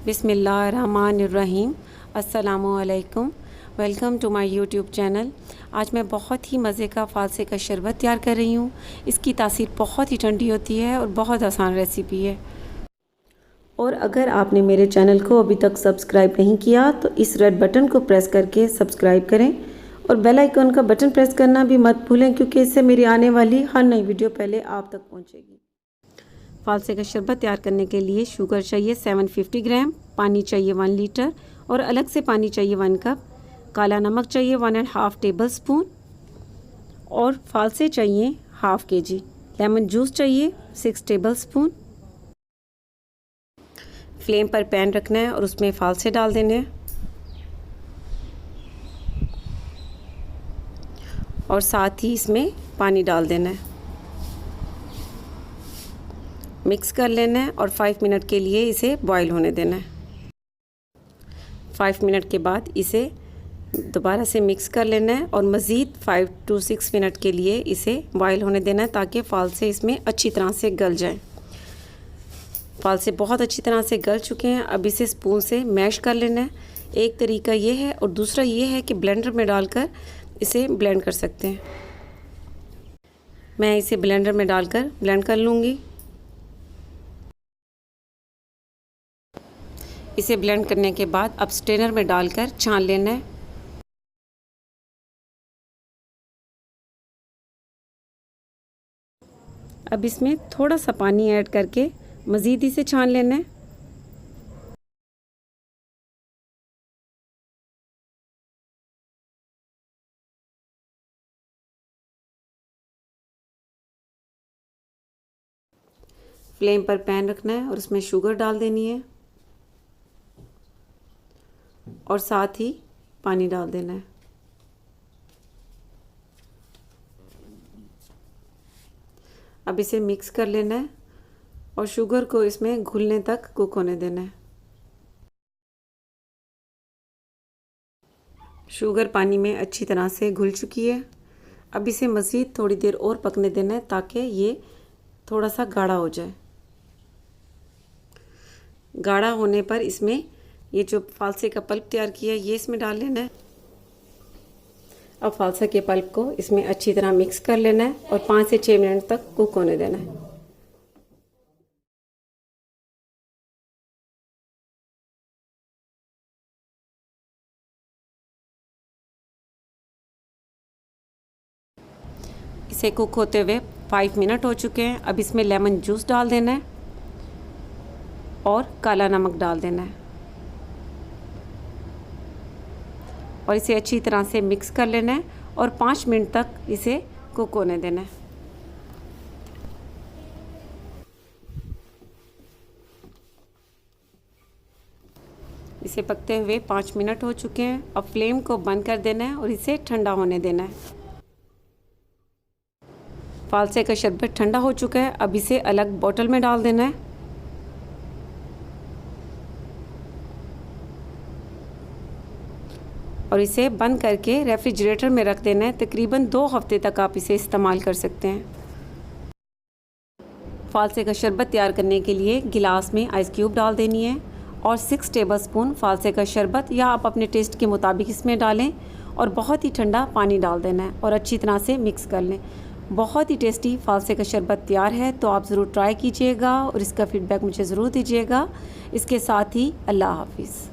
बिस्मिल्लाहिर्रहमानिर्रहीम। अस्सलामुअलैकुम। Welcome to my YouTube channel. आज मैं बहुत ही मज़े का फ़ालसे का शरबत तैयार कर रही हूँ। इसकी तासीर बहुत ही ठंडी होती है और बहुत आसान रेसिपी है। और अगर आपने मेरे चैनल को अभी तक सब्सक्राइब नहीं किया तो इस रेड बटन को प्रेस करके सब्सक्राइब करें और बेल आइकन का बटन प्रेस करना भी मत भूलें, क्योंकि इससे मेरी आने वाली हर नई वीडियो पहले आप तक पहुँचेगी। फ़ालसे का शरबत तैयार करने के लिए शुगर चाहिए 750 ग्राम, पानी चाहिए 1 लीटर और अलग से पानी चाहिए 1 कप, काला नमक चाहिए 1.5 टेबल स्पून और फ़ालसे चाहिए ½ kg, लेमन जूस चाहिए 6 टेबल स्पून। फ्लेम पर पैन रखना है और उसमें फ़ालसे डाल देने हैं और साथ ही इसमें पानी डाल देना है। मिक्स कर लेना है और 5 मिनट के लिए इसे बॉईल होने देना है। 5 मिनट के बाद इसे दोबारा से मिक्स कर लेना है और मज़ीद 5 to 6 मिनट के लिए इसे बॉईल होने देना है ताकि फ़ालसे इसमें अच्छी तरह से गल जाएं। फ़ालसे बहुत अच्छी तरह से गल चुके हैं। अब इसे स्पून से मैश कर लेना है। एक तरीका ये है और दूसरा ये है कि ब्लेंडर में डालकर इसे ब्लेंड कर सकते हैं। मैं इसे ब्लेंडर में डालकर ब्लेंड कर लूँगी। इसे ब्लेंड करने के बाद अब स्ट्रेनर में डालकर छान लेना है। अब इसमें थोड़ा सा पानी ऐड करके मज़ीद इसे छान लेना है। फ्लेम पर पैन रखना है और उसमें शुगर डाल देनी है और साथ ही पानी डाल देना है। अब इसे मिक्स कर लेना है और शुगर को इसमें घुलने तक कुक होने देना है। शुगर पानी में अच्छी तरह से घुल चुकी है। अब इसे मज़ीद थोड़ी देर और पकने देना है ताकि ये थोड़ा सा गाढ़ा हो जाए। गाढ़ा होने पर इसमें ये जो फ़ालसे का पल्प तैयार किया है ये इसमें डाल लेना है। अब फ़ालसा के पल्प को इसमें अच्छी तरह मिक्स कर लेना है और 5 से 6 मिनट तक कुक होने देना है। इसे कुक होते हुए 5 मिनट हो चुके हैं। अब इसमें लेमन जूस डाल देना है और काला नमक डाल देना है और इसे अच्छी तरह से मिक्स कर लेना है और 5 मिनट तक इसे कुक होने देना है। इसे पकते हुए 5 मिनट हो चुके हैं। अब फ्लेम को बंद कर देना है और इसे ठंडा होने देना है। फ़ालसे का शरबत ठंडा हो चुका है। अब इसे अलग बोतल में डाल देना है और इसे बंद करके रेफ्रिजरेटर में रख देना है। तकरीबन 2 हफ्ते तक आप इसे इस्तेमाल कर सकते हैं। फ़ालसे का शरबत तैयार करने के लिए गिलास में आइस क्यूब डाल देनी है और 6 टेबल स्पून फ़ालसे का शरबत या आप अपने टेस्ट के मुताबिक इसमें डालें और बहुत ही ठंडा पानी डाल देना है और अच्छी तरह से मिक्स कर लें। बहुत ही टेस्टी फ़ालसे का शरबत तैयार है, तो आप ज़रूर ट्राई कीजिएगा और इसका फ़ीडबैक मुझे ज़रूर दीजिएगा। इसके साथ ही अल्लाह हाफ़िज़।